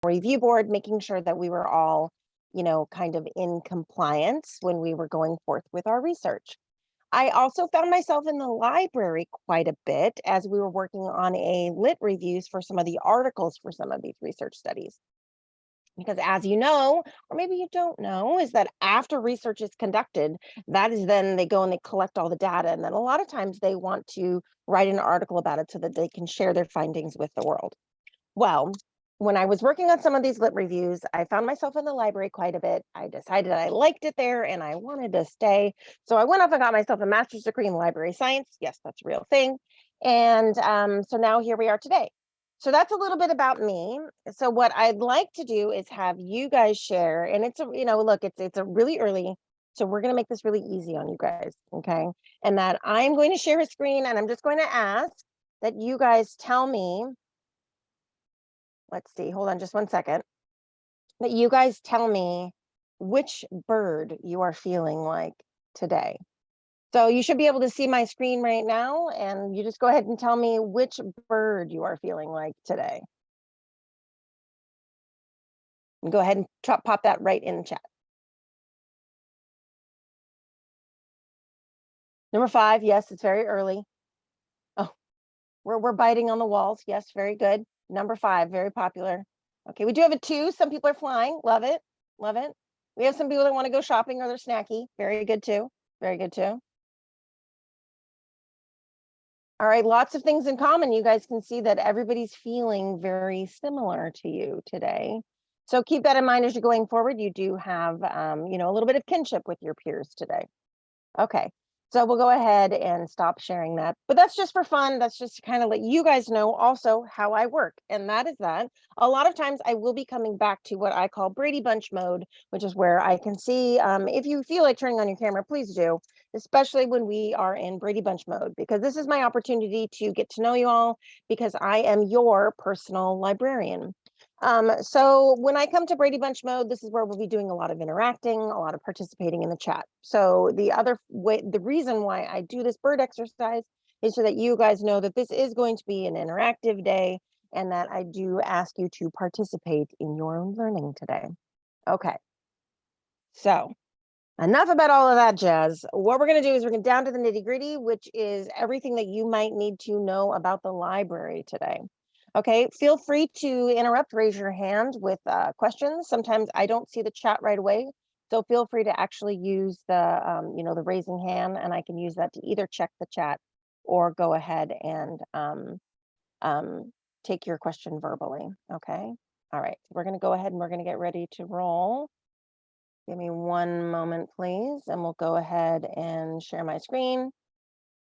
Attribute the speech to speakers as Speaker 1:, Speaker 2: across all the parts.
Speaker 1: review board, making sure that we were all, kind of in compliance when we were going forth with our research. I also found myself in the library quite a bit as we were working on a lit reviews for some of the articles for some of these research studies. Because as you know, or maybe you don't know, is that after research is conducted, that is then they go and they collect all the data. And then a lot of times they want to write an article about it so that they can share their findings with the world. Well, when I was working on some of these lit reviews, I found myself in the library quite a bit. I decided I liked it there and I wanted to stay. So I went off and got myself a master's degree in library science. Yes, that's a real thing. And so now here we are today. So that's a little bit about me. So what I'd like to do is have you guys share, and it's look, it's a really early, so we're going to make this really easy on you guys, okay? And that I'm going to share a screen, and I'm just going to ask that you guys tell me. Let's see, hold on just 1 second. That you guys tell me which bird you are feeling like today. So you should be able to see my screen right now, and you just go ahead and tell me which bird you are feeling like today. And go ahead and pop that right in the chat. Number 5, yes, it's very early. Oh, we're biting on the walls. Yes, very good. Number 5, very popular. Okay, we do have a 2. Some people are flying. Love it. Love it. We have some people that want to go shopping or they're snacky. Very good too. Very good too. All right, lots of things in common. You guys can see that everybody's feeling very similar to you today. So keep that in mind as you're going forward. You do have, a little bit of kinship with your peers today. Okay, so we'll go ahead and stop sharing that. But that's just for fun. That's just to kind of let you guys know also how I work. And that is that a lot of times I will be coming back to what I call Brady Bunch mode, which is where I can see, if you feel like turning on your camera, please do, especially when we are in Brady Bunch mode, because this is my opportunity to get to know you all because I am your personal librarian. So when I come to Brady Bunch mode, this is where we'll be doing a lot of interacting, a lot of participating in the chat. So the reason why I do this bird exercise is so that you guys know that this is going to be an interactive day and that I do ask you to participate in your learning today. Okay. So enough about all of that jazz. What we're going to do is we're going down to the nitty gritty, which is everything that you might need to know about the library today. Okay, feel free to interrupt, raise your hand with questions. Sometimes I don't see the chat right away, so feel free to actually use the, the raising hand, and I can use that to either check the chat or go ahead and take your question verbally. Okay, all right, we're going to go ahead and we're going to get ready to roll. Give me 1 moment, please, and we'll go ahead and share my screen.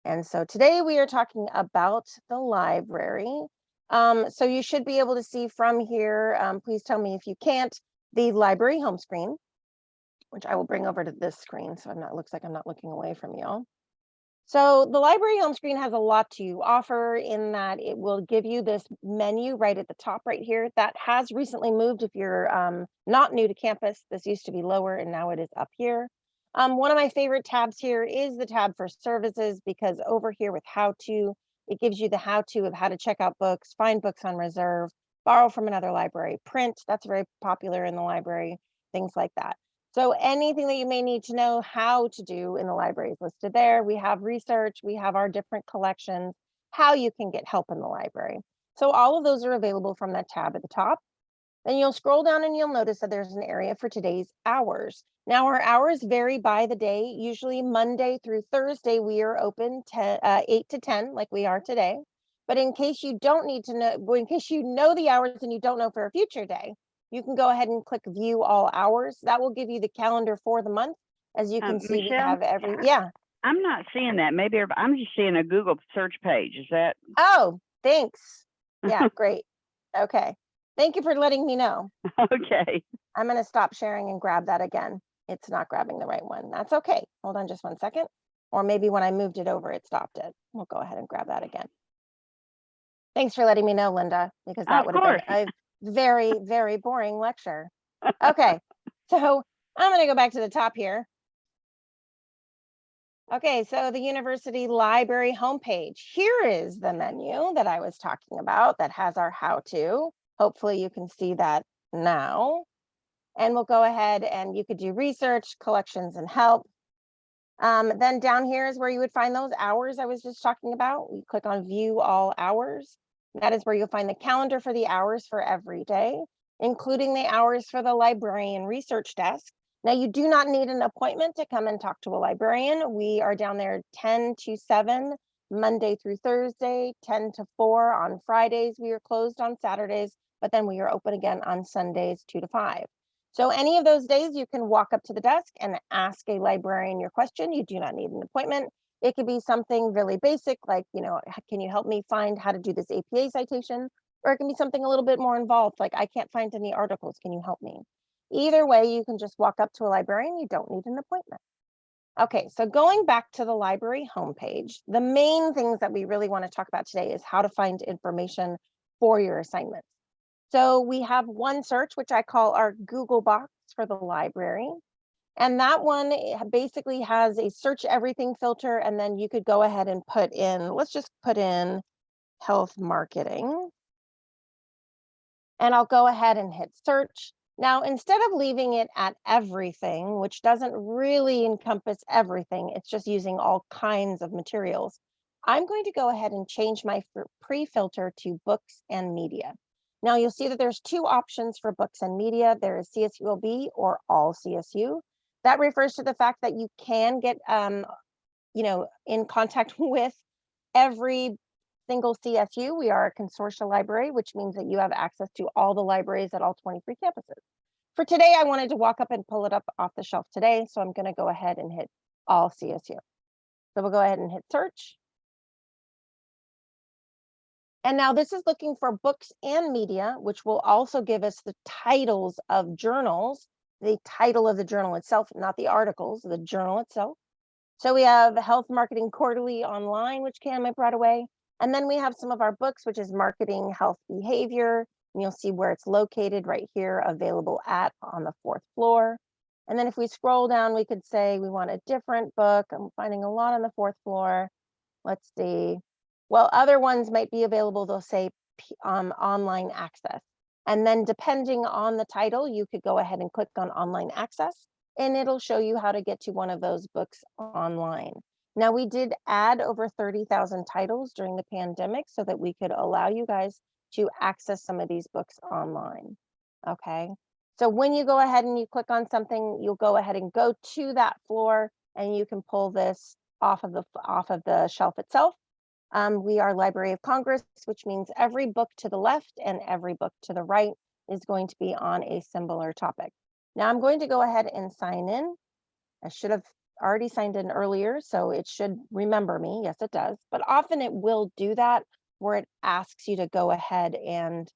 Speaker 1: And so today we are talking about the library. So you should be able to see from here, please tell me if you can't, the library home screen, which I will bring over to this screen. So looks like I'm not looking away from y'all. So the library home screen has a lot to offer in that it will give you this menu right at the top right here that has recently moved. If you're not new to campus, this used to be lower and now it is up here. One of my favorite tabs here is the tab for services, because over here with how to, it gives you the how to of how to check out books, find books on reserve, borrow from another library, print. That's very popular in the library, things like that. So anything that you may need to know how to do in the library is listed there. We have research, we have our different collections, how you can get help in the library. So all of those are available from that tab at the top. Then you'll scroll down and you'll notice that there's an area for today's hours. Now our hours vary by the day. Usually Monday through Thursday, we are open 8 to 10 like we are today. But in case you don't need to know, in case you know the hours and you don't know for a future day, you can go ahead and click view all hours. That will give you the calendar for the month. As you can see,
Speaker 2: Michelle,
Speaker 1: we have yeah.
Speaker 2: I'm not seeing that. Maybe I'm just seeing a Google search page. Is that?
Speaker 1: Oh, thanks. Yeah, great. Okay. Thank you for letting me know.
Speaker 2: Okay.
Speaker 1: I'm going to stop sharing and grab that again. It's not grabbing the right one. That's okay. Hold on just 1 second. Or maybe when I moved it over, it stopped it. We'll go ahead and grab that again. Thanks for letting me know, Linda, because that would have been a very, very boring lecture. Okay, so I'm going to go back to the top here. Okay, so the university library homepage. Here is the menu that I was talking about that has our how to. Hopefully you can see that now. And we'll go ahead and you could do research, collections, and help. Then down here is where you would find those hours I was just talking about. You click on view all hours. That is where you'll find the calendar for the hours for every day, including the hours for the librarian research desk. Now, you do not need an appointment to come and talk to a librarian. We are down there 10 to 7, Monday through Thursday, 10 to 4 on Fridays. We are closed on Saturdays, but then we are open again on Sundays, 2 to 5. So any of those days you can walk up to the desk and ask a librarian your question. You do not need an appointment. It could be something really basic, like, can you help me find how to do this APA citation? Or it can be something a little bit more involved, like, I can't find any articles, can you help me? Either way, you can just walk up to a librarian. You don't need an appointment. Okay, so going back to the library homepage, the main things that we really want to talk about today is how to find information for your assignments. So we have one search, which I call our Google box for the library. And that one basically has a search everything filter. And then you could go ahead and put in, let's just put in health marketing. And I'll go ahead and hit search. Now, instead of leaving it at everything, which doesn't really encompass everything, it's just using all kinds of materials, I'm going to go ahead and change my pre-filter to books and media. Now, you'll see that there's two options for books and media. There is CSULB or all CSU. That refers to the fact that you can get, in contact with every single CSU. We are a consortia library, which means that you have access to all the libraries at all 23 campuses. For today, I wanted to walk up and pull it up off the shelf today, so I'm going to go ahead and hit all CSU. So we'll go ahead and hit search. And now this is looking for books and media, which will also give us the titles of journals, the title of the journal itself, not the articles, the journal itself. So we have Health Marketing Quarterly Online, which came up right away. And then we have some of our books, which is Marketing Health Behavior. And you'll see where it's located right here, available on the 4th floor. And then if we scroll down, we could say we want a different book. I'm finding a lot on the 4th floor. Let's see. Well, other ones might be available. They'll say online access. And then depending on the title, you could go ahead and click on online access, and it'll show you how to get to one of those books online. Now, we did add over 30,000 titles during the pandemic so that we could allow you guys to access some of these books online. Okay. So when you go ahead and you click on something, you'll go ahead and go to that floor and you can pull this off of the shelf itself. We are Library of Congress, which means every book to the left and every book to the right is going to be on a similar topic. Now I'm going to go ahead and sign in. I should have already signed in earlier, so it should remember me. Yes, it does. But often it will do that where it asks you to go ahead and,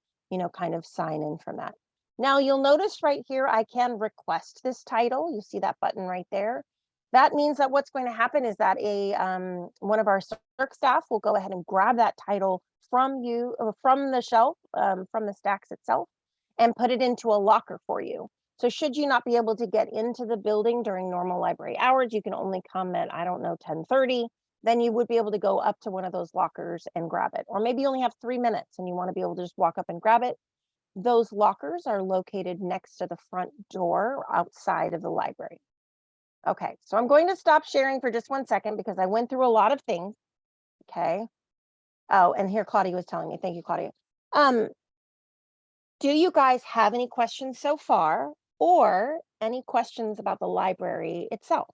Speaker 1: kind of sign in from that. Now you'll notice right here, I can request this title. You see that button right there. That means that what's going to happen is that one of our circ staff will go ahead and grab that title from you, or from the shelf, from the stacks itself, and put it into a locker for you. So should you not be able to get into the building during normal library hours, you can only come at, 10:30, then you would be able to go up to one of those lockers and grab it. Or maybe you only have 3 minutes and you want to be able to just walk up and grab it. Those lockers are located next to the front door outside of the library. Okay, so I'm going to stop sharing for just 1 second because I went through a lot of things. Okay. Oh, and here Claudia was telling me. Thank you, Claudia. Do you guys have any questions so far, or any questions about the library itself?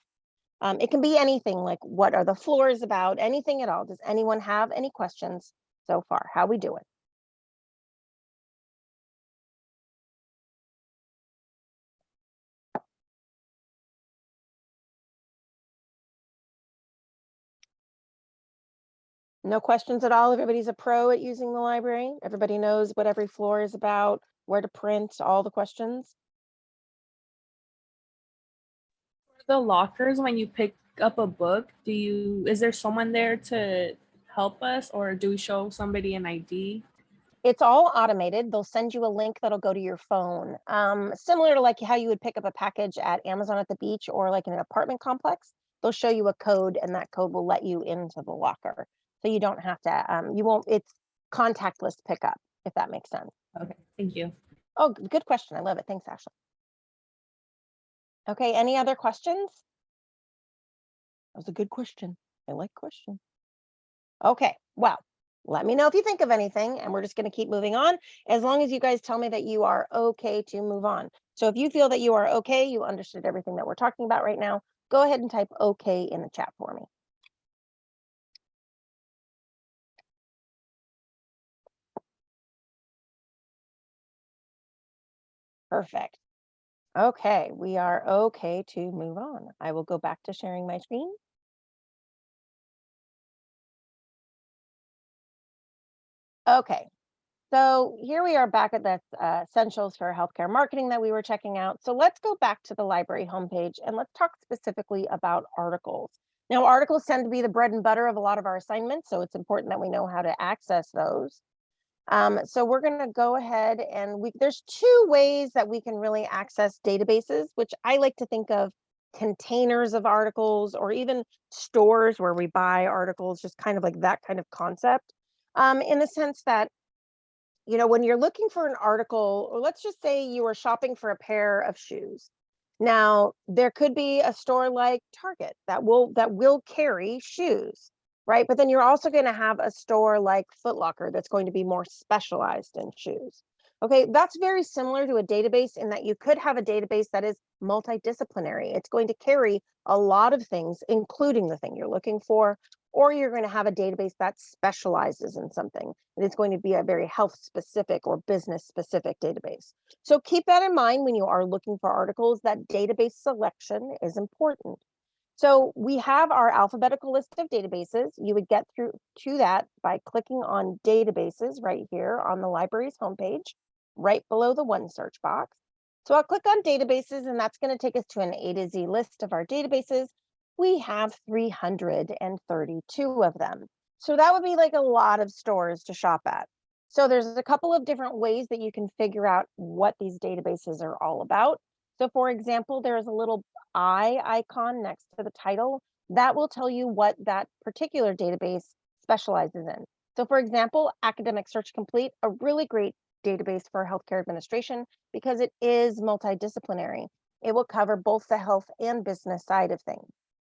Speaker 1: It can be anything, like what are the floors about, anything at all. Does anyone have any questions so far? How we doing? No questions at all? Everybody's a pro at using the library? Everybody knows what every floor is about, where to print, all the questions?
Speaker 3: The lockers, when you pick up a book, is there someone there to help us, or do we show somebody an ID?
Speaker 1: It's all automated. They'll send you a link that'll go to your phone. Similar to like how you would pick up a package at Amazon at the beach or like in an apartment complex. They'll show you a code and that code will let you into the locker. So you don't have to, it's contactless pickup, if that makes sense.
Speaker 3: Okay, thank you.
Speaker 1: Oh, good question. I love it. Thanks, Ashley. Okay, any other questions? That was a good question. I like questions. Okay, well, let me know if you think of anything, and we're just going to keep moving on as long as you guys tell me that you are okay to move on. So if you feel that you are okay, you understood everything that we're talking about right now, go ahead and type okay in the chat for me. Perfect. Okay, we are okay to move on. I will go back to sharing my screen. Okay, so here we are back at the essentials for healthcare marketing that we were checking out. So let's go back to the library homepage and let's talk specifically about articles. Now, articles tend to be the bread and butter of a lot of our assignments, so it's important that we know how to access those. So we're going to go ahead and there's two ways that we can really access databases, which I like to think of containers of articles or even stores where we buy articles, just kind of like that kind of concept. In the sense that, you know, when you're looking for an article, or let's just say you are shopping for a pair of shoes. Now, there could be a store like Target that will carry shoes, right? But then you're also going to have a store like Foot Locker that's going to be more specialized in shoes. Okay, that's very similar to a database in that you could have a database that is multidisciplinary. It's going to carry a lot of things, including the thing you're looking for, or you're going to have a database that specializes in something. And it's going to be a very health specific or business specific database. So keep that in mind when you are looking for articles, that database selection is important. So we have our alphabetical list of databases. You would get through to that by clicking on databases right here on the library's homepage, right below the one search box. So I'll click on databases, and that's going to take us to an A to Z list of our databases. We have 332 of them. So that would be like a lot of stores to shop at. So there's a couple of different ways that you can figure out what these databases are all about. So for example, there's a little eye icon next to the title that will tell you what that particular database specializes in. So for example, Academic Search Complete, a really great database for healthcare administration because it is multidisciplinary. It will cover both the health and business side of things.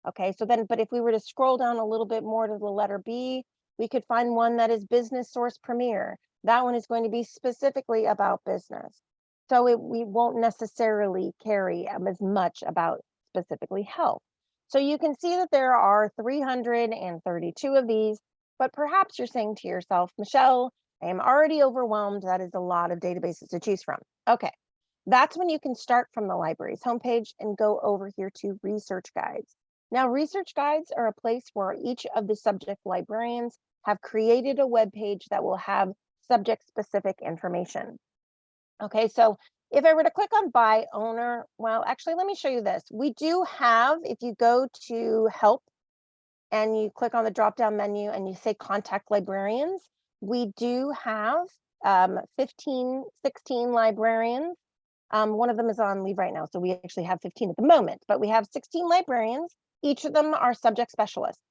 Speaker 1: Okay, so then, but if we were to scroll down a little bit more to the letter B, we could find one that is Business Source Premier. That one is going to be specifically about business. So we won't necessarily carry as much about specifically health. So you can see that there are 332 of these, but perhaps you're saying to yourself, Michelle, I am already overwhelmed. That is a lot of databases to choose from. Okay, that's when you can start from the library's homepage and go over here to research guides. Now, research guides are a place where each of the subject librarians have created a web page that will have subject-specific information. Okay, so if I were to click on by owner, well, actually, let me show you this. We do have, if you go to help and you click on the drop-down menu and you say contact librarians, we do have 16 librarians. One of them is on leave right now, so we actually have 15 at the moment, but we have 16 librarians. Each of them are subject specialists.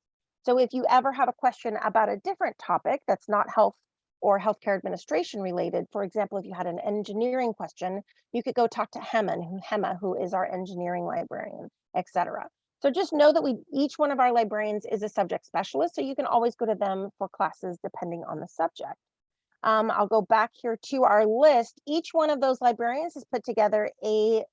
Speaker 1: So if you ever have a question about a different topic that's not health or healthcare administration related, for example, if you had an engineering question, you could go talk to Hema, who is our engineering librarian, etc. So just know that each one of our librarians is a subject specialist, so you can always go to them for classes depending on the subject. I'll go back here to our list. Each one of those librarians has put together a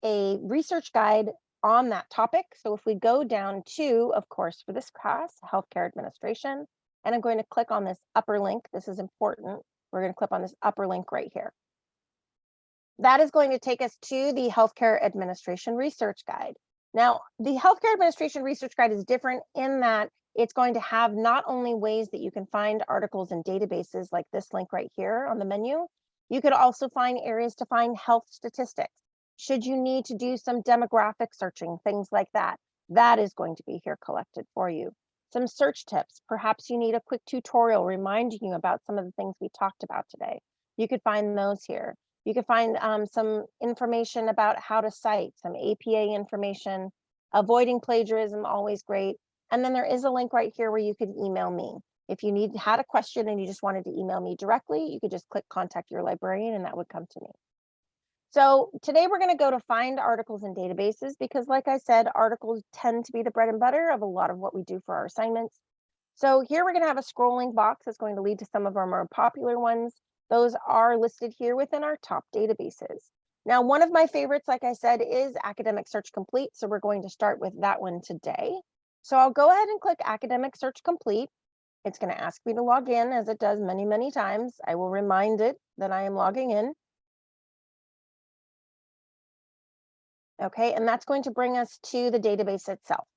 Speaker 1: research guide on that topic. So if we go down to, of course, for this class, healthcare administration, and I'm going to click on this upper link. This is important. We're going to click on this upper link right here. That is going to take us to the healthcare administration research guide. Now, the healthcare administration research guide is different in that it's going to have not only ways that you can find articles in databases like this link right here on the menu, you could also find areas to find health statistics. Should you need to do some demographic searching, things like that, that is going to be here collected for you. Some search tips, perhaps you need a quick tutorial reminding you about some of the things we talked about today. You could find those here. You can find some information about how to cite, some APA information, avoiding plagiarism, always great. And then there is a link right here where you could email me If you had a question and you just wanted to email me directly, you could just click contact your librarian and that would come to me. So today we're going to go to find articles in databases because, like I said, articles tend to be the bread and butter of a lot of what we do for our assignments. So here we're going to have a scrolling box that's going to lead to some of our more popular ones. Those are listed here within our top databases. Now, one of my favorites, like I said, is Academic Search Complete. So we're going to start with that one today. So I'll go ahead and click Academic Search Complete. It's going to ask me to log in, as it does many, many times. I will remind it that I am logging in. Okay, and that's going to bring us to the database itself.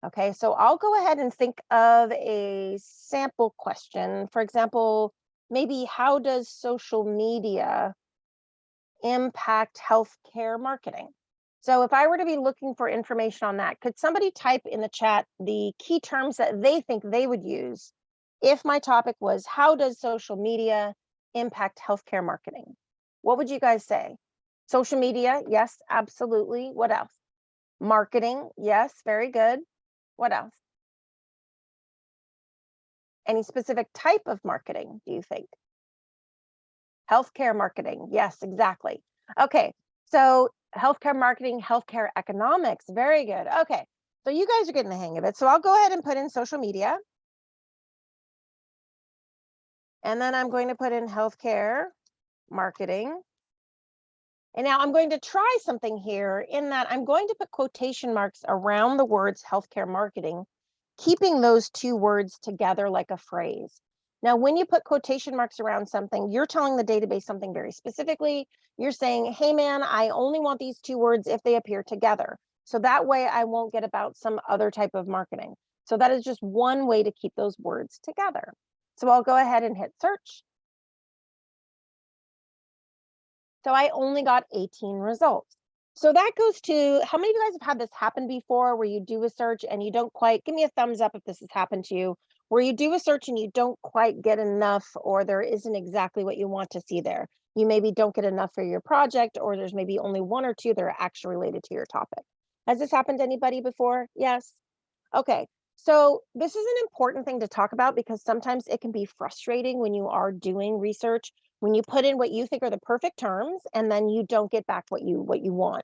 Speaker 1: Okay, so I'll go ahead and think of a sample question. For example, maybe how does social media impact healthcare marketing? So if I were to be looking for information on that, could somebody type in the chat the key terms that they think they would use if my topic was how does social media impact healthcare marketing? What would you guys say? Social media, yes, absolutely. What else? Marketing, yes, very good. What else? Any specific type of marketing, do you think? Healthcare marketing, yes, exactly. Okay, so healthcare marketing, healthcare economics, very good. Okay, so you guys are getting the hang of it. So I'll go ahead and put in social media. And then I'm going to put in healthcare marketing. And now I'm going to try something here in that I'm going to put quotation marks around the words healthcare marketing, keeping those two words together like a phrase. Now, when you put quotation marks around something, you're telling the database something very specifically. You're saying, hey, man, I only want these two words if they appear together. So that way I won't get about some other type of marketing. So that is just one way to keep those words together. So I'll go ahead and hit search. So I only got 18 results. So that goes to, how many of you guys have had this happen before where you do a search and you don't quite, give me a thumbs up if this has happened to you, where you do a search and you don't quite get enough, or there isn't exactly what you want to see there. You maybe don't get enough for your project, or there's maybe only one or two that are actually related to your topic. Has this happened to anybody before? Yes. Okay. So this is an important thing to talk about because sometimes it can be frustrating when you are doing research, when you put in what you think are the perfect terms and then you don't get back what you want.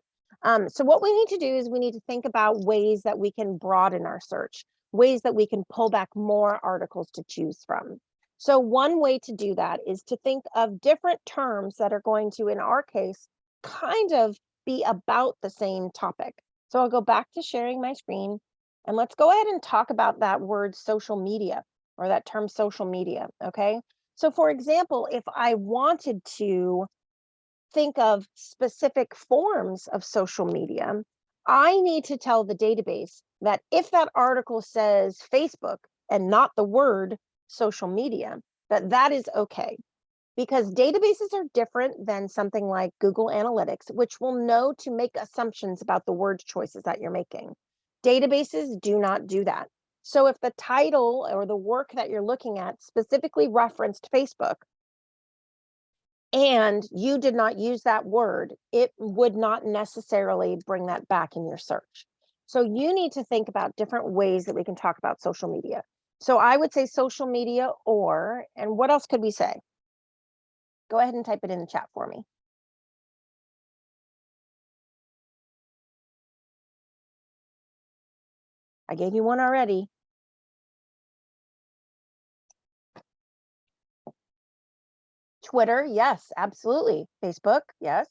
Speaker 1: So what we need to do is we need to think about ways that we can broaden our search, ways that we can pull back more articles to choose from. So one way to do that is to think of different terms that are going to, in our case, kind of be about the same topic. So I'll go back to sharing my screen. And let's go ahead and talk about that word social media, or that term social media, okay? So for example, if I wanted to think of specific forms of social media, I need to tell the database that if that article says Facebook and not the word social media, that is okay. Because databases are different than something like Google Analytics, which will know to make assumptions about the word choices that you're making. Databases do not do that. So if the title or the work that you're looking at specifically referenced Facebook and you did not use that word, it would not necessarily bring that back in your search. So you need to think about different ways that we can talk about social media. So I would say social media, and what else could we say? Go ahead and type it in the chat for me. I gave you one already. Twitter, yes, absolutely. Facebook, yes.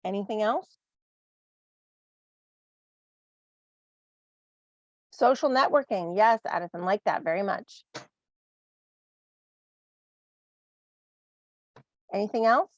Speaker 1: Anything else? Social networking, yes, Addison, like that very much. Anything else?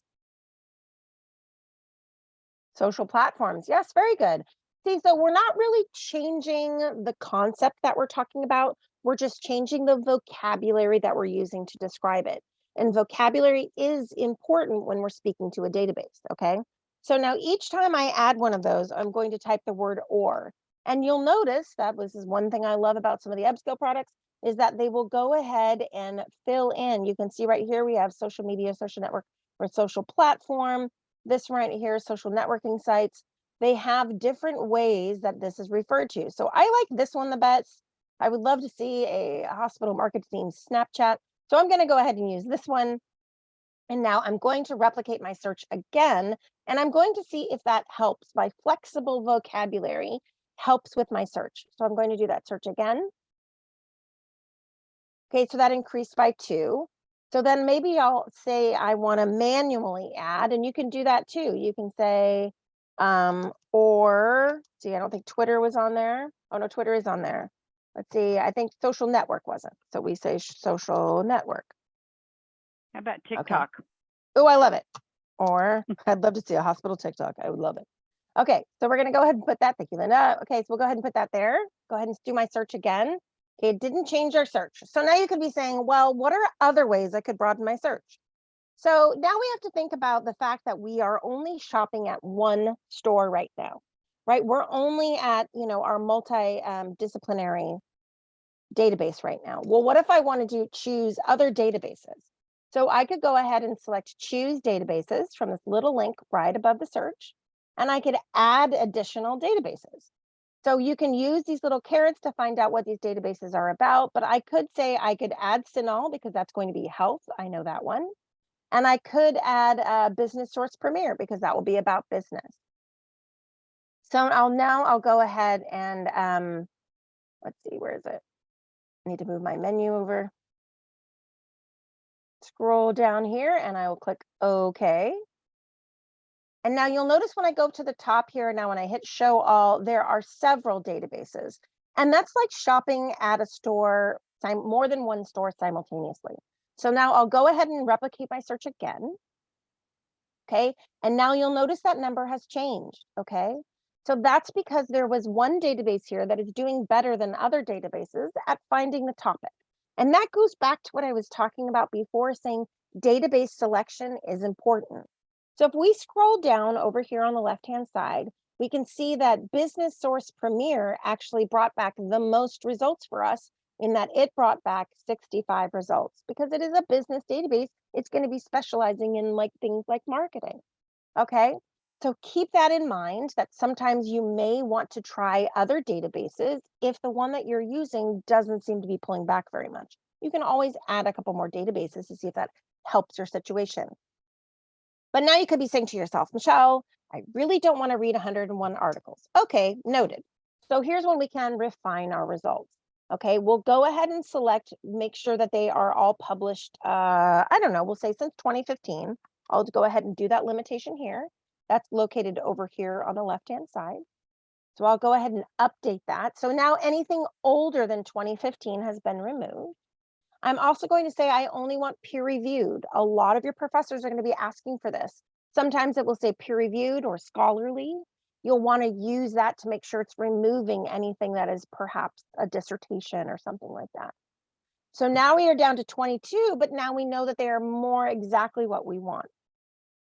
Speaker 1: Social platforms, yes, very good. See, so we're not really changing the concept that we're talking about. We're just changing the vocabulary that we're using to describe it. And vocabulary is important when we're speaking to a database, okay? So now each time I add one of those, I'm going to type the word or. And you'll notice that this is one thing I love about some of the EBSCO products is that they will go ahead and fill in. You can see right here, we have social media, social network, or social platform. This right here, social networking sites. they have different ways that this is referred to. So I like this one the best. I would love to see a hospital marketing Snapchat. So I'm going to go ahead and use this one. And now I'm going to replicate my search again, and I'm going to see if that helps. My flexible vocabulary helps with my search. So I'm going to do that search again. Okay, so that increased by 2. So then maybe I'll say I want to manually add, and you can do that too. You can say, or see, I don't think Twitter was on there. Oh no, Twitter is on there. Let's see, I think social network wasn't. So we say social network.
Speaker 2: How about TikTok?
Speaker 1: Oh, I love it. Or I'd love to see a hospital TikTok. I would love it. Okay, so we're gonna go ahead and put that. Thank you, Linda. Okay, so we'll go ahead and put that there. Go ahead and do my search again. Okay, it didn't change our search. So now you could be saying, well, what are other ways I could broaden my search? So now we have to think about the fact that we are only shopping at one store right now, right? We're only at, our multi-disciplinary database right now. Well, what if I wanted to choose other databases? So I could go ahead and select choose databases from this little link right above the search, and I could add additional databases. So you can use these little carrots to find out what these databases are about, but I could say I could add CINAHL because that's going to be health. I know that one. And I could add Business Source Premier because that will be about business. So I'll go ahead and let's see, where is it? I need to move my menu over. Scroll down here and I will click OK. And now you'll notice when I go to the top here, now when I hit show all, there are several databases. And that's like shopping at a store, more than one store simultaneously. So now I'll go ahead and replicate my search again. Okay, and now you'll notice that number has changed. Okay, so that's because there was one database here that is doing better than other databases at finding the topic. And that goes back to what I was talking about before, saying database selection is important. So if we scroll down over here on the left-hand side, we can see that Business Source Premier actually brought back the most results for us, in that it brought back 65 results. Because it is a business database, it's going to be specializing in things like marketing. Okay, so keep that in mind, that sometimes you may want to try other databases if the one that you're using doesn't seem to be pulling back very much. You can always add a couple more databases to see if that helps your situation. But now you could be saying to yourself, Michelle, I really don't want to read 101 articles. Okay, noted. So here's when we can refine our results. Okay, we'll go ahead and select, make sure that they are all published, I don't know, we'll say since 2015. I'll go ahead and do that limitation here. That's located over here on the left-hand side. So I'll go ahead and update that. So now anything older than 2015 has been removed. I'm also going to say I only want peer reviewed. A lot of your professors are going to be asking for this. Sometimes it will say peer reviewed or scholarly. You'll want to use that to make sure it's removing anything that is perhaps a dissertation or something like that. So now we are down to 22, but now we know that they are more exactly what we want.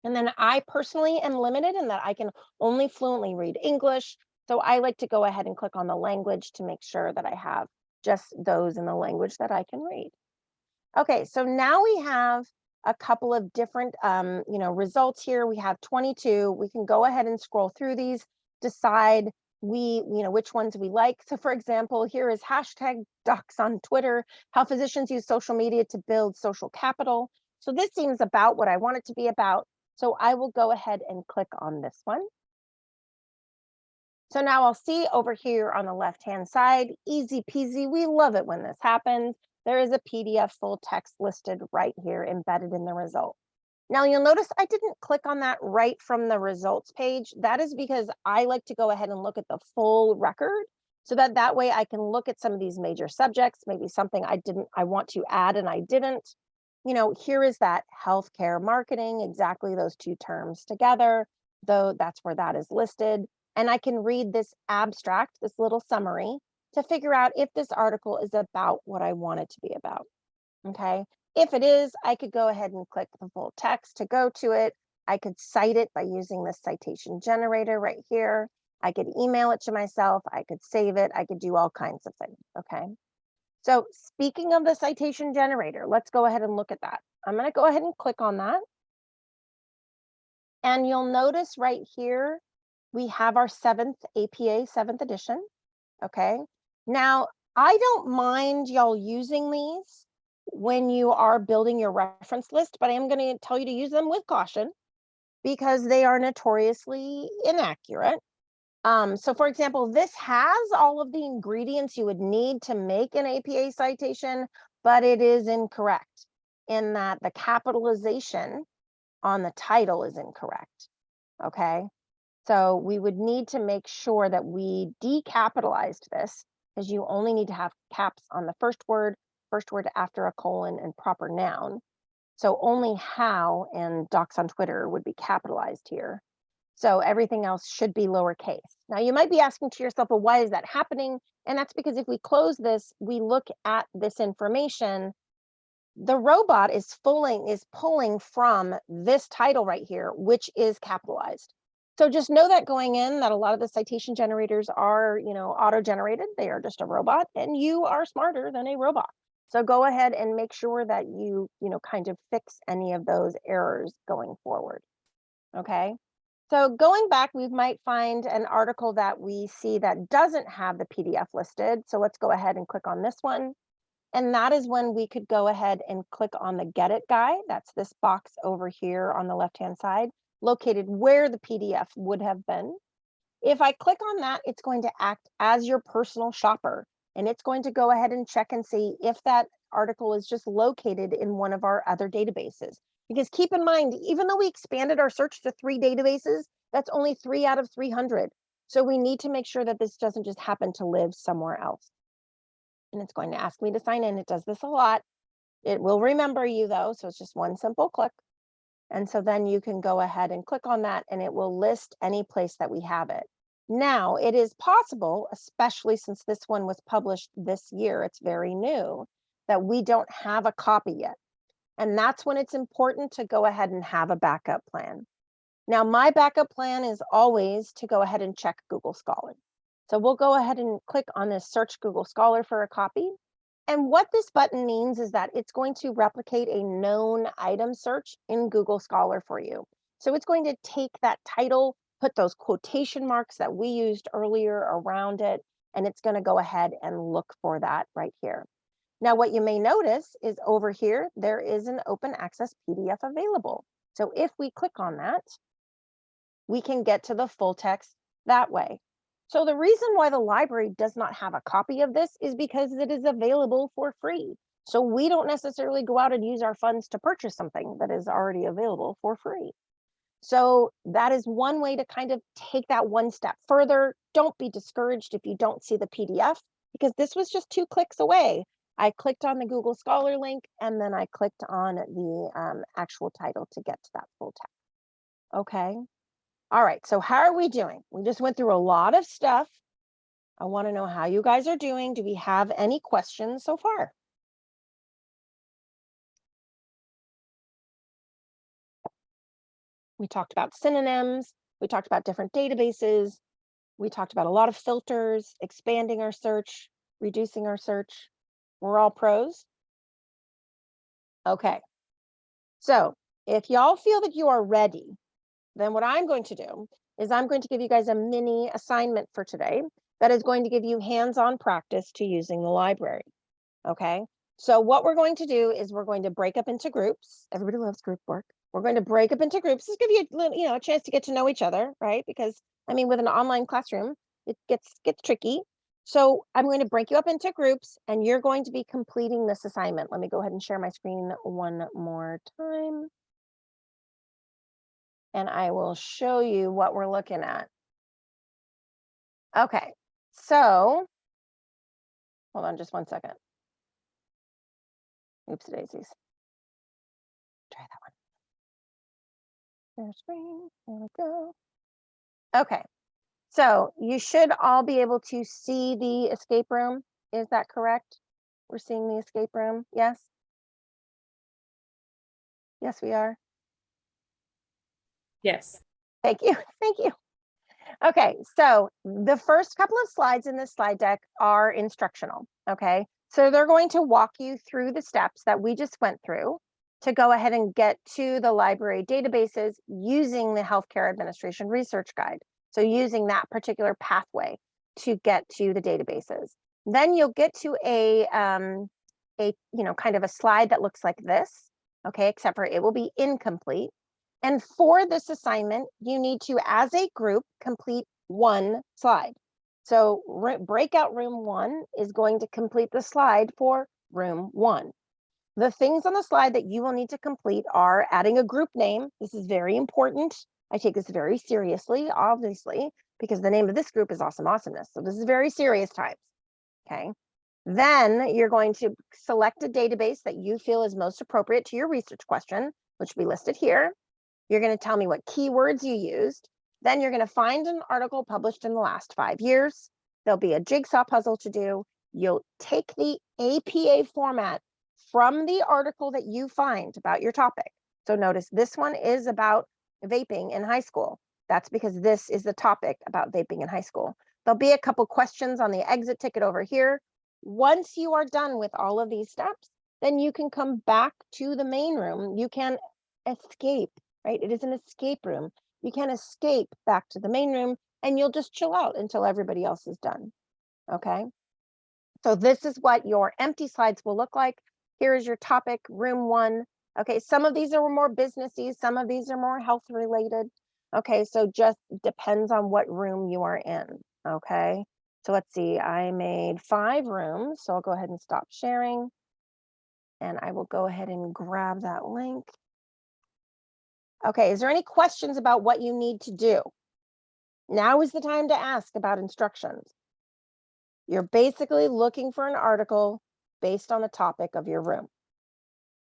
Speaker 1: And then I personally am limited in that I can only fluently read English. So I like to go ahead and click on the language to make sure that I have just those in the language that I can read. Okay, so now we have a couple of different results here. We have 22. We can go ahead and scroll through these, decide which ones we like. So for example, here is hashtag docs on Twitter, how physicians use social media to build social capital. So this seems about what I want it to be about. So I will go ahead and click on this one. So now I'll see over here on the left-hand side, easy peasy. We love it when this happens. There is a PDF full text listed right here embedded in the result. Now you'll notice I didn't click on that right from the results page. That is because I like to go ahead and look at the full record, so that way I can look at some of these major subjects, maybe something I want to add and I didn't. Here is that healthcare marketing, exactly those two terms together, though that's where that is listed. And I can read this abstract, this little summary, to figure out if this article is about what I want it to be about. Okay, if it is, I could go ahead and click the full text to go to it. I could cite it by using this citation generator right here. I could email it to myself. I could save it. I could do all kinds of things. Okay, so speaking of the citation generator, let's go ahead and look at that. I'm going to go ahead and click on that. And you'll notice right here, we have our 7th APA 7th edition, okay? Now, I don't mind y'all using these when you are building your reference list, but I am gonna tell you to use them with caution because they are notoriously inaccurate. So for example, this has all of the ingredients you would need to make an APA citation, but it is incorrect in that the capitalization on the title is incorrect, okay? So we would need to make sure that we decapitalized this, because you only need to have caps on the first word after a colon, and proper noun. So only how and docs on Twitter would be capitalized here. So everything else should be lowercase. Now you might be asking to yourself, well, why is that happening? And that's because if we close this, we look at this information, the robot is pulling from this title right here, which is capitalized. So just know that going in, that a lot of the citation generators are, auto-generated. They are just a robot, and you are smarter than a robot. So go ahead and make sure that you kind of fix any of those errors going forward. Okay. So going back, we might find an article that we see that doesn't have the PDF listed. So let's go ahead and click on this one. And that is when we could go ahead and click on the Get It guide. That's this box over here on the left-hand side, located where the PDF would have been. If I click on that, it's going to act as your personal shopper, and it's going to go ahead and check and see if that article is just located in one of our other databases. Because keep in mind, even though we expanded our search to 3 databases, that's only 3 out of 300. So we need to make sure that this doesn't just happen to live somewhere else. And it's going to ask me to sign in. It does this a lot. It will remember you though, so it's just one simple click. And so then you can go ahead and click on that, and it will list any place that we have it. Now, it is possible, especially since this one was published this year, it's very new, that we don't have a copy yet. And that's when it's important to go ahead and have a backup plan. Now, my backup plan is always to go ahead and check Google Scholar. So we'll go ahead and click on this search Google Scholar for a copy. And what this button means is that it's going to replicate a known item search in Google Scholar for you. So it's going to take that title, put those quotation marks that we used earlier around it, and it's going to go ahead and look for that right here. Now, what you may notice is over here, there is an open access PDF available. So if we click on that, we can get to the full text that way. So the reason why the library does not have a copy of this is because it is available for free. So we don't necessarily go out and use our funds to purchase something that is already available for free. So that is one way to kind of take that one step further. Don't be discouraged if you don't see the PDF, because this was just 2 clicks away. I clicked on the Google Scholar link, and then I clicked on the actual title to get to that full text. Okay. All right, so how are we doing? We just went through a lot of stuff. I want to know how you guys are doing. Do we have any questions so far? We talked about synonyms. We talked about different databases. We talked about a lot of filters, expanding our search, reducing our search. We're all pros. Okay. So if y'all feel that you are ready, then what I'm going to do is I'm going to give you guys a mini assignment for today that is going to give you hands-on practice to using the library. Okay. So what we're going to do is we're going to break up into groups. Everybody loves group work. We're going to break up into groups. This give you a chance to get to know each other, right? Because I mean, with an online classroom, it gets tricky. So I'm going to break you up into groups, and you're going to be completing this assignment. Let me go ahead and share my screen one more time. And I will show you what we're looking at. Okay, so hold on just one second. Oops, daisies. Try that one. Share screen, there we go. Okay, so you should all be able to see the escape room. Is that correct? We're seeing the escape room, yes? Yes, we are.
Speaker 3: Yes.
Speaker 1: Thank you, thank you. Okay, so the first couple of slides in this slide deck are instructional, okay? So they're going to walk you through the steps that we just went through to go ahead and get to the library databases using the Healthcare Administration Research Guide. So using that particular pathway to get to the databases. Then you'll get to a kind of a slide that looks like this, okay, except for it will be incomplete. And for this assignment, you need to, as a group, complete one slide. So breakout room 1 is going to complete the slide for room 1. The things on the slide that you will need to complete are adding a group name. This is very important. I take this very seriously, obviously, because the name of this group is Awesome Awesomeness. So this is very serious times, okay? Then you're going to select a database that you feel is most appropriate to your research question, which will be listed here. You're going to tell me what keywords you used. Then you're going to find an article published in the last 5 years. There'll be a jigsaw puzzle to do. You'll take the APA format from the article that you find about your topic. So notice this one is about vaping in high school. That's because this is the topic about vaping in high school. There'll be a couple questions on the exit ticket over here. Once you are done with all of these steps, then you can come back to the main room. You can escape, right? It is an escape room. You can escape back to the main room and you'll just chill out until everybody else is done, okay? So this is what your empty slides will look like. Here is your topic, room 1. Okay, some of these are more businessy, some of these are more health related. Okay, so just depends on what room you are in, okay? So let's see, I made 5 rooms, so I'll go ahead and stop sharing. And I will go ahead and grab that link. Okay, is there any questions about what you need to do? Now is the time to ask about instructions. You're basically looking for an article based on the topic of your room.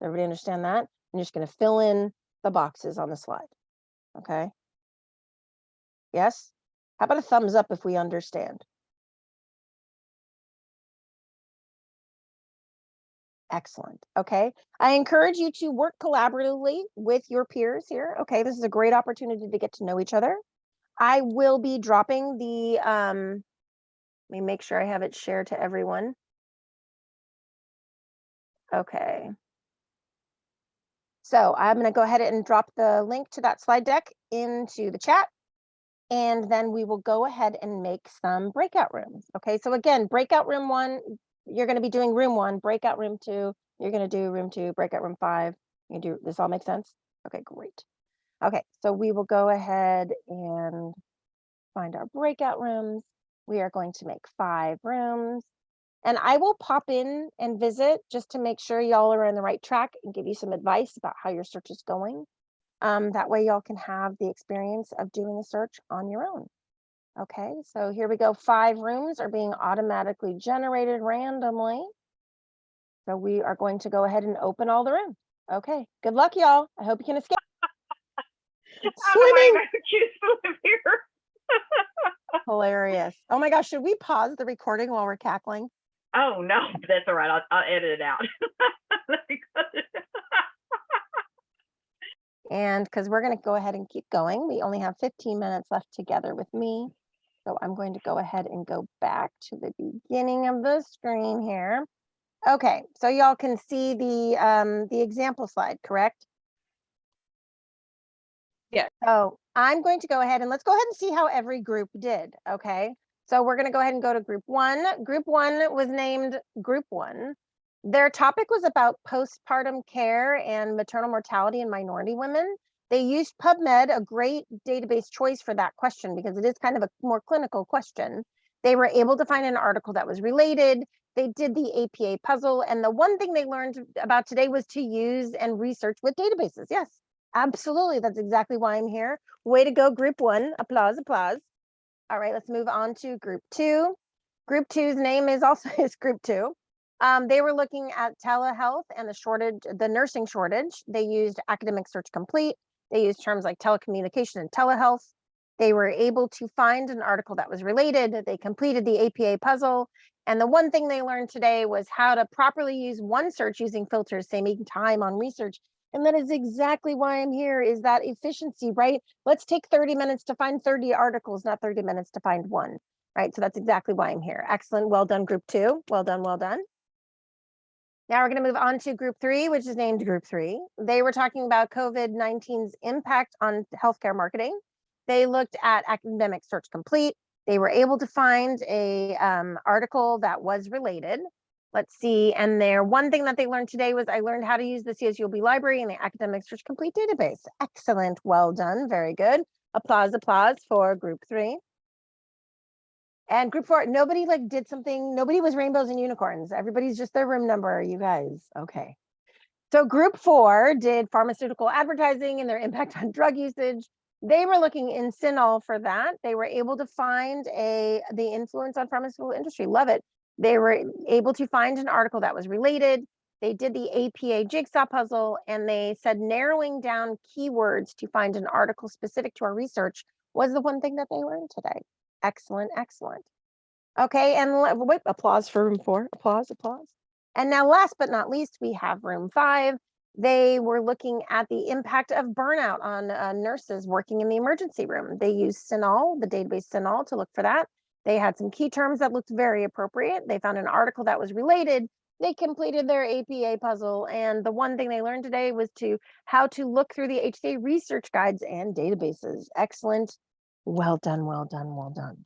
Speaker 1: Everybody understand that? I'm just going to fill in the boxes on the slide. Okay. Yes? How about a thumbs up if we understand? Excellent. Okay. I encourage you to work collaboratively with your peers here. Okay. This is a great opportunity to get to know each other. I will be dropping the, let me make sure I have it shared to everyone. Okay. So I'm going to go ahead and drop the link to that slide deck into the chat. And then we will go ahead and make some breakout rooms. Okay, so again, breakout room 1, you're going to be doing room 1, breakout room 2, you're going to do room 2, breakout room 5. You do this all make sense? Okay, great. Okay, so we will go ahead and find our breakout rooms. We are going to make 5 rooms. And I will pop in and visit just to make sure y'all are on the right track and give you some advice about how your search is going. That way y'all can have the experience of doing a search on your own. Okay, so here we go. 5 rooms are being automatically generated randomly. So we are going to go ahead and open all the rooms. Okay, good luck, y'all. I hope you can escape. Swimming. Hilarious. Oh my gosh, should we pause the recording while we're cackling?
Speaker 2: Oh, no, that's all right. I'll edit it out.
Speaker 1: And because we're going to go ahead and keep going, we only have 15 minutes left together with me. So I'm going to go ahead and go back to the beginning of the screen here. Okay, so y'all can see the example slide, correct?
Speaker 3: Yeah.
Speaker 1: So I'm going to go ahead and let's go ahead and see how every group did. Okay, so we're going to go ahead and go to group 1. Group 1 was named Group 1. Their topic was about postpartum care and maternal mortality in minority women. They used PubMed, a great database choice for that question because it is kind of a more clinical question. They were able to find an article that was related. They did the APA puzzle. And the one thing they learned about today was to use and research with databases. Yes, absolutely. That's exactly why I'm here. Way to go, Group 1. Applause, applause. All right, let's move on to Group 2. Group 2's name is also is Group 2. They were looking at telehealth and the nursing shortage. They used Academic Search Complete. They used terms like telecommunication and telehealth. They were able to find an article that was related. They completed the APA puzzle. And the one thing they learned today was how to properly use one search using filters, saving time on research. And that is exactly why I'm here, is that efficiency, right? Let's take 30 minutes to find 30 articles, not 30 minutes to find one, right? So that's exactly why I'm here. Excellent. Well done, Group 2. Well done, well done. Now we're going to move on to Group 3, which is named Group 3. They were talking about COVID-19's impact on healthcare marketing. They looked at academic search complete. They were able to find a article that was related. Let's see. And one thing that they learned today was I learned how to use the CSULB library and the academic search complete database. Excellent. Well done. Very good. Applause, applause for group 3. And group 4, nobody like did something. Nobody was rainbows and unicorns. Everybody's just their room number, you guys. Okay. So group 4 did pharmaceutical advertising and their impact on drug usage. They were looking in CINAHL for that. They were able to find the influence on pharmaceutical industry. Love it. They were able to find an article that was related. They did the APA jigsaw puzzle, and they said narrowing down keywords to find an article specific to our research was the one thing that they learned today. Excellent, excellent. Okay, and wait, applause for room 4. Applause, applause. And now last but not least, we have room 5. They were looking at the impact of burnout on nurses working in the emergency room. They used CINAHL, the database CINAHL, to look for that. They had some key terms that looked very appropriate. They found an article that was related. They completed their APA puzzle. And the one thing they learned today was how to look through the HCA research guides and databases. Excellent. Well done, well done, well done.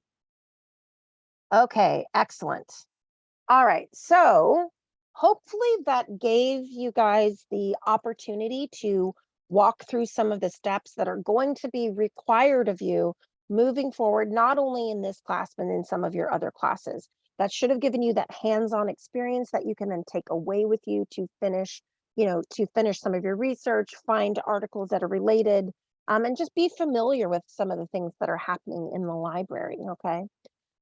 Speaker 1: Okay, excellent. All right, so hopefully that gave you guys the opportunity to walk through some of the steps that are going to be required of you moving forward, not only in this class, but in some of your other classes. That should have given you that hands-on experience that you can then take away with you to finish, some of your research, find articles that are related, and just be familiar with some of the things that are happening in the library, okay?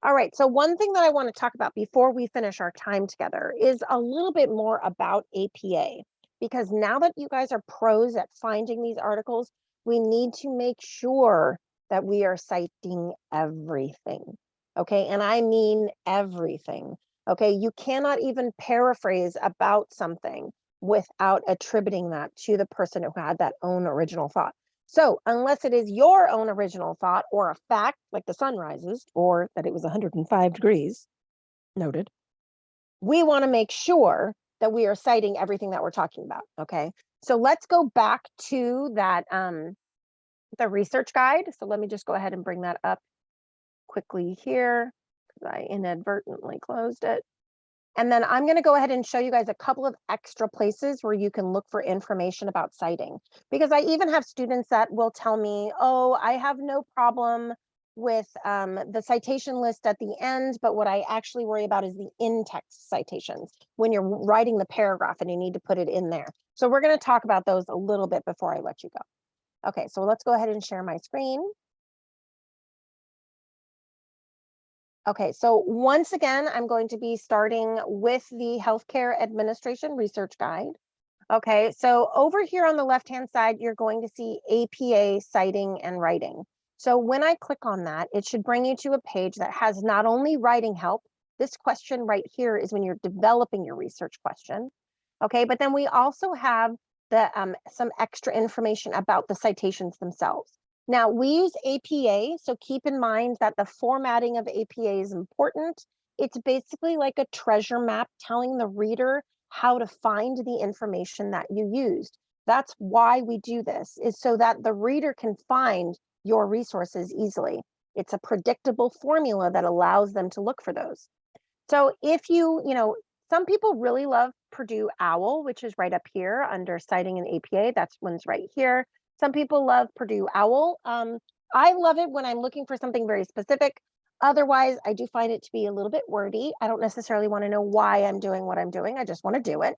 Speaker 1: All right, so one thing that I want to talk about before we finish our time together is a little bit more about APA, because now that you guys are pros at finding these articles, we need to make sure that we are citing everything, okay? And I mean everything, okay? You cannot even paraphrase about something without attributing that to the person who had that own original thought. So unless it is your own original thought or a fact, like the sun rises, or that it was 105 degrees, noted, we want to make sure that we are citing everything that we're talking about, okay? So let's go back to that, the research guide. So let me just go ahead and bring that up quickly here, because I inadvertently closed it. And then I'm going to go ahead and show you guys a couple of extra places where you can look for information about citing. Because I even have students that will tell me, oh, I have no problem with the citation list at the end, but what I actually worry about is the in-text citations when you're writing the paragraph and you need to put it in there. So we're going to talk about those a little bit before I let you go. Okay, so let's go ahead and share my screen. Okay, so once again, I'm going to be starting with the Healthcare Administration Research Guide. Okay, so over here on the left-hand side, you're going to see APA citing and writing. So when I click on that, it should bring you to a page that has not only writing help. This question right here is when you're developing your research question. Okay, but then we also have some extra information about the citations themselves. Now, we use APA, so keep in mind that the formatting of APA is important. It's basically like a treasure map telling the reader how to find the information that you used. That's why we do this, is so that the reader can find your resources easily. It's a predictable formula that allows them to look for those. So if some people really love Purdue OWL, which is right up here under citing an APA. That's one's right here. Some people love Purdue OWL. I love it when I'm looking for something very specific. Otherwise, I do find it to be a little bit wordy. I don't necessarily want to know why I'm doing what I'm doing. I just want to do it.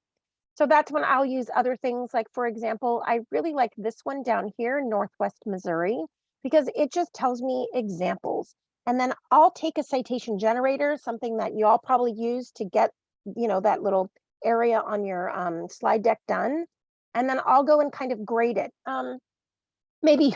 Speaker 1: So that's when I'll use other things. Like, for example, I really like this one down here, Northwest Missouri, because it just tells me examples. And then I'll take a citation generator, something that you all probably use to get, that little area on your slide deck done. And then I'll go and kind of grade it. Maybe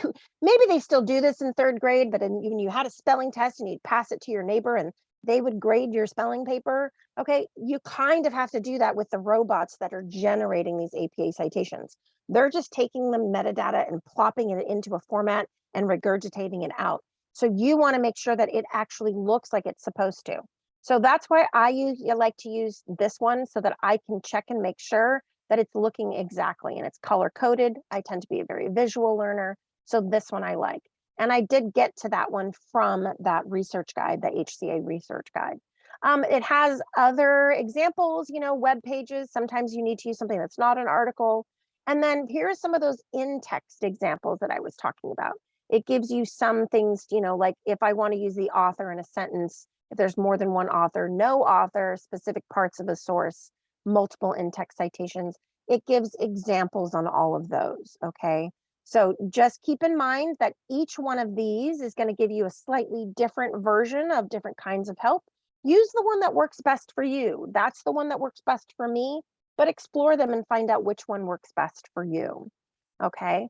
Speaker 1: they still do this in 3rd grade, but when you had a spelling test and you'd pass it to your neighbor and they would grade your spelling paper. Okay, you kind of have to do that with the robots that are generating these APA citations. They're just taking the metadata and plopping it into a format and regurgitating it out. So you want to make sure that it actually looks like it's supposed to. So that's why I like to use this one, so that I can check and make sure that it's looking exactly, and it's color coded. I tend to be a very visual learner, so this one I like. And I did get to that one from that research guide, the HCA research guide. It has other examples, you know, web pages. Sometimes you need to use something that's not an article. And then here are some of those in-text examples that I was talking about. It gives you some things, you know, like if I want to use the author in a sentence, if there's more than one author, no author, specific parts of a source, multiple in-text citations. It gives examples on all of those, okay? So just keep in mind that each one of these is going to give you a slightly different version of different kinds of help. Use the one that works best for you. That's the one that works best for me, but explore them and find out which one works best for you, okay?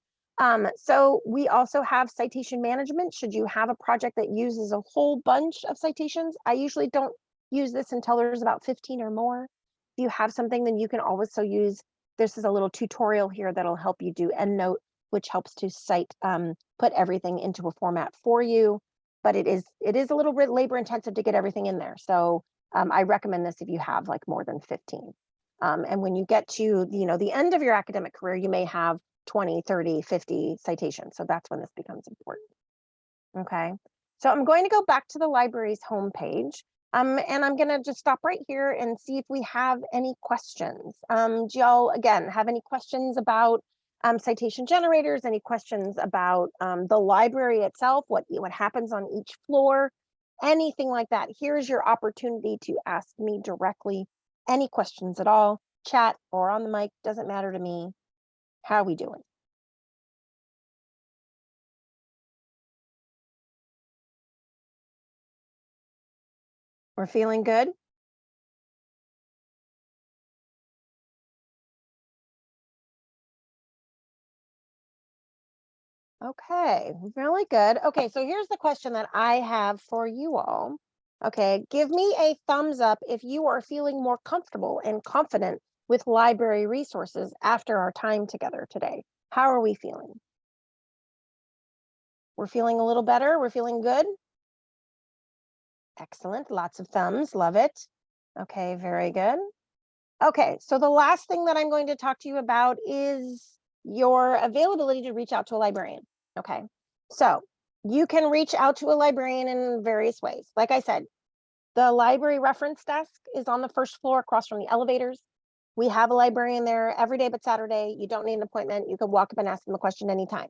Speaker 1: So we also have citation management. Should you have a project that uses a whole bunch of citations, I usually don't use this until there's about 15 or more. If you have something, then you can also use, this is a little tutorial here that'll help you do EndNote, which helps to cite, put everything into a format for you. But it is a little bit labor intensive to get everything in there. So I recommend this if you have like more than 15. And when you get to, you know, the end of your academic career, you may have 20, 30, 50 citations. So that's when this becomes important. Okay. So I'm going to go back to the library's homepage. And I'm going to just stop right here and see if we have any questions. Do y'all, again, have any questions about citation generators? Any questions about the library itself? What happens on each floor? Anything like that? Here's your opportunity to ask me directly. Any questions at all? Chat or on the mic, doesn't matter to me. How are we doing? We're feeling good? Okay, really good. Okay, so here's the question that I have for you all. Okay, give me a thumbs up if you are feeling more comfortable and confident with library resources after our time together today. How are we feeling? We're feeling a little better? We're feeling good? Excellent, lots of thumbs, love it. Okay, very good. Okay, so the last thing that I'm going to talk to you about is your availability to reach out to a librarian. Okay, so you can reach out to a librarian in various ways. Like I said, the library reference desk is on the first floor across from the elevators. We have a librarian there every day but Saturday. You don't need an appointment. You can walk up and ask them a question anytime.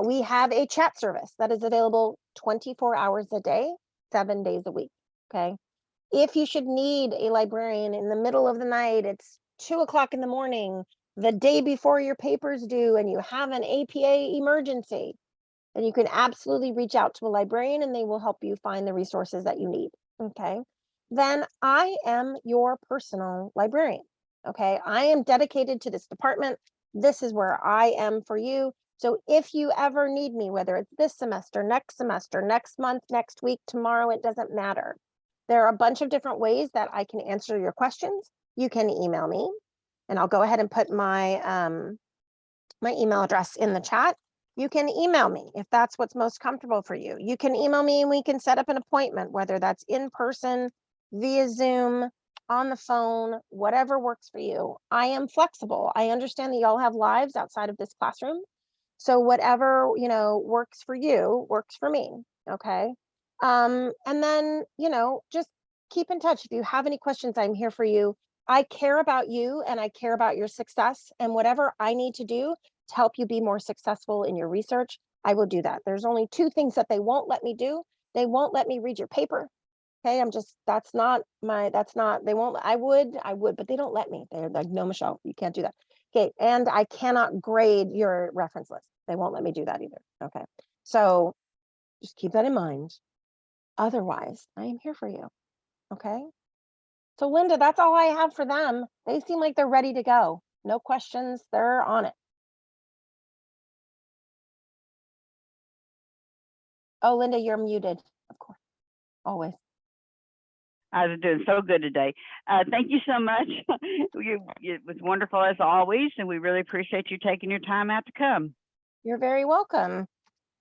Speaker 1: We have a chat service that is available 24 hours a day, 7 days a week, okay? If you should need a librarian in the middle of the night, it's 2 o'clock in the morning, the day before your paper's due, and you have an APA emergency, then you can absolutely reach out to a librarian and they will help you find the resources that you need, okay? Then I am your personal librarian, okay? I am dedicated to this department. This is where I am for you. So if you ever need me, whether it's this semester, next month, next week, tomorrow, it doesn't matter. There are a bunch of different ways that I can answer your questions. You can email me, and I'll go ahead and put my my email address in the chat. You can email me if that's what's most comfortable for you. You can email me and we can set up an appointment, whether that's in person, via Zoom, on the phone, whatever works for you. I am flexible. I understand that y'all have lives outside of this classroom. So whatever, you know, works for you, works for me, okay? And then, you know, just keep in touch. If you have any questions, I'm here for you. I care about you and I care about your success, and whatever I need to do to help you be more successful in your research, I will do that. There's only 2 things that they won't let me do. They won't let me read your paper. Okay, that's not, they won't, I would, but they don't let me. They're like, no, Michelle, you can't do that. Okay, and I cannot grade your reference list. They won't let me do that either. Okay, so just keep that in mind. Otherwise, I am here for you. Okay, so Linda, that's all I have for them. They seem like they're ready to go. No questions, they're on it. Oh, Linda, you're muted, of course, always.
Speaker 2: I was doing so good today. Thank you so much. It was wonderful as always, and we really appreciate you taking your time out to come.
Speaker 1: You're very welcome.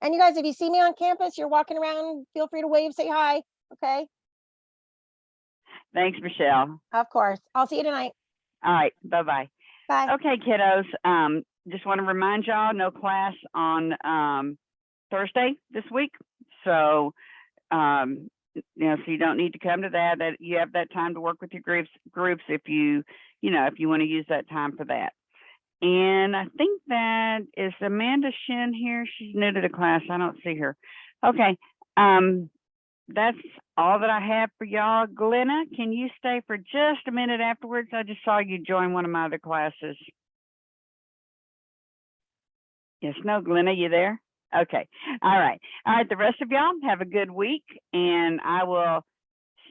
Speaker 1: And you guys, if you see me on campus, you're walking around, feel free to wave, say hi, okay?
Speaker 2: Thanks, Michelle.
Speaker 1: Of course. I'll see you tonight.
Speaker 2: All right, bye-bye.
Speaker 1: Bye.
Speaker 2: Okay, kiddos, just want to remind y'all, no class on Thursday this week. So, you know, so you don't need to come to that. That you have that time to work with your groups if you want to use that time for that. And I think that is Amanda Shin here. She's new to the class. I don't see her. Okay. That's all that I have for y'all. Glenna, can you stay for just a minute afterwards? I just saw you join one of my other classes. Yes, no, Glenna, you there? Okay. All right. The rest of y'all have a good week. And I will,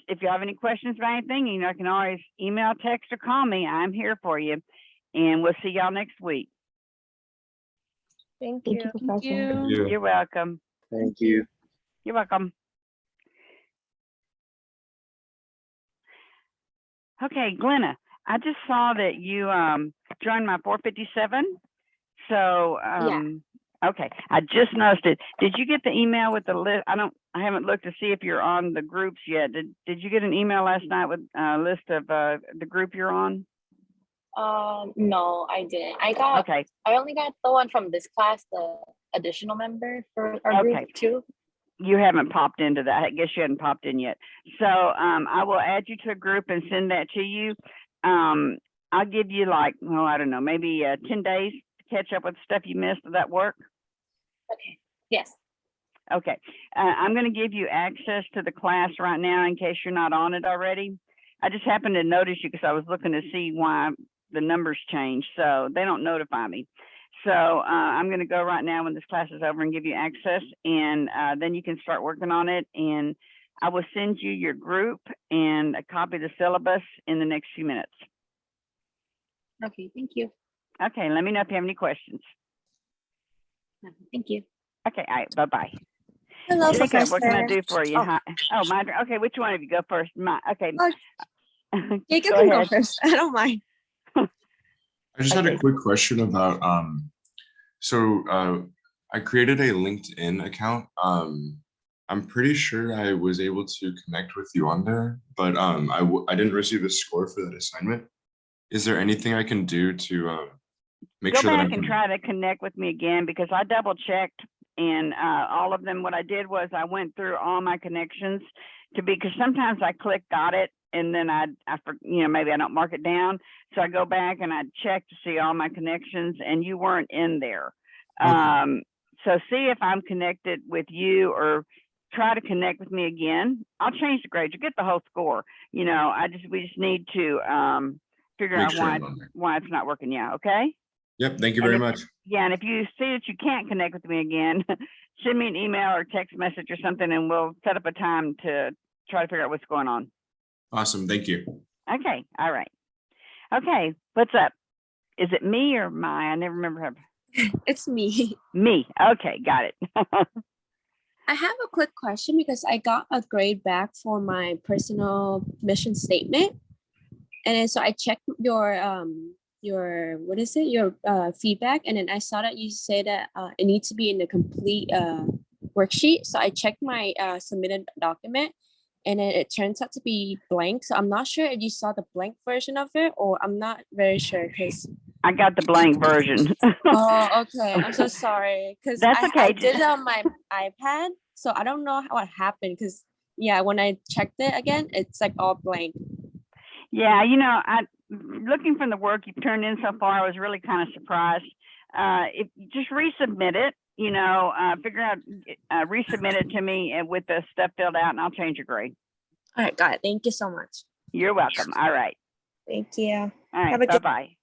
Speaker 2: if you have any questions about anything, you can always email, text, or call me. I'm here for you. And we'll see y'all next week.
Speaker 1: Thank
Speaker 4: Thank
Speaker 1: you.
Speaker 4: you,
Speaker 3: Thank
Speaker 4: Professor.
Speaker 3: you.
Speaker 2: You're welcome.
Speaker 5: Thank you.
Speaker 2: You're welcome. Okay, Glenna, I just saw that you joined my 457. So okay, I just noticed it. Did you get the email with the list? I haven't looked to see if you're on the groups yet. Did you get an email last night with a list of the group you're on?
Speaker 4: No, I didn't.
Speaker 2: Okay.
Speaker 4: I only got the one from this class, the additional member for our group
Speaker 2: Okay.
Speaker 4: too.
Speaker 2: You haven't popped into that. I guess you hadn't popped in yet. So I will add you to a group and send that to you. I'll give you like, I don't know, maybe 10 days to catch up with stuff you missed. Does that work?
Speaker 4: Okay. Yes.
Speaker 2: Okay. I'm going to give you access to the class right now in case you're not on it already. I just happened to notice you because I was looking to see why the numbers changed. So they don't notify me. So I'm going to go right now when this class is over and give you access, and then you can start working on it. And I will send you your group and a copy of the syllabus in the next few minutes.
Speaker 4: Okay. Thank you.
Speaker 2: Okay. Let me know if you have any questions.
Speaker 4: Thank you.
Speaker 2: Okay. All right. Bye-bye.
Speaker 6: Hello,
Speaker 2: Jacob,
Speaker 6: Professor.
Speaker 2: what can I do for you?
Speaker 6: Oh.
Speaker 2: Hi. Oh, my. Okay. Which one of you go first? Okay.
Speaker 6: Jacob
Speaker 2: Go
Speaker 6: can go
Speaker 2: ahead.
Speaker 6: first. I don't mind.
Speaker 5: I just had a quick question about I created a LinkedIn account. I'm pretty sure I was able to connect with you on there, but I didn't receive a score for that assignment. Is there anything I can do to make
Speaker 2: Go
Speaker 5: sure that
Speaker 2: back
Speaker 5: I'm
Speaker 2: and try to connect with me again, because I double checked, and all of them, what I did was I went through all my connections because sometimes I click got it and then I maybe I don't mark it down. So I go back and I check to see all my connections, and you weren't in there.
Speaker 5: Okay.
Speaker 2: So see if I'm connected with you, or try to connect with me again. I'll change the grade. You get the whole score. We just need to figure
Speaker 5: Make
Speaker 2: out
Speaker 5: sure I'm on there.
Speaker 2: why it's not working. Yeah. Okay.
Speaker 5: Yep. Thank you very much.
Speaker 2: Yeah, and if you see that you can't connect with me again, send me an email or text message or something, and we'll set up a time to try to figure out what's going on.
Speaker 5: Awesome. Thank you.
Speaker 2: Okay. All right. Okay. What's up? Is it me or my? I never remember her.
Speaker 6: It's me.
Speaker 2: Me. Okay. Got it.
Speaker 6: I have a quick question because I got a grade back for my personal mission statement. And then so I checked your what is it? Your feedback. And then I saw that you say that it needs to be in the complete worksheet. So I checked my submitted document, and then it turns out to be blank. So I'm not sure if you saw the blank version of it, or I'm not very sure because
Speaker 2: I got the blank version.
Speaker 6: oh, okay. I'm so sorry because
Speaker 2: That's
Speaker 6: I
Speaker 2: okay.
Speaker 6: did it on my iPad, so I don't know what happened. Because yeah, when I checked it again, it's like all blank.
Speaker 2: Yeah, looking from the work you've turned in so far, I was really kind of surprised. If you just resubmit it, figure out, resubmit it to me and with the stuff filled out, and I'll change your grade.
Speaker 6: All right, got it. Thank you so much.
Speaker 2: You're welcome. All right.
Speaker 6: Thank you.
Speaker 2: All right.
Speaker 6: Have a good-
Speaker 2: Bye-bye.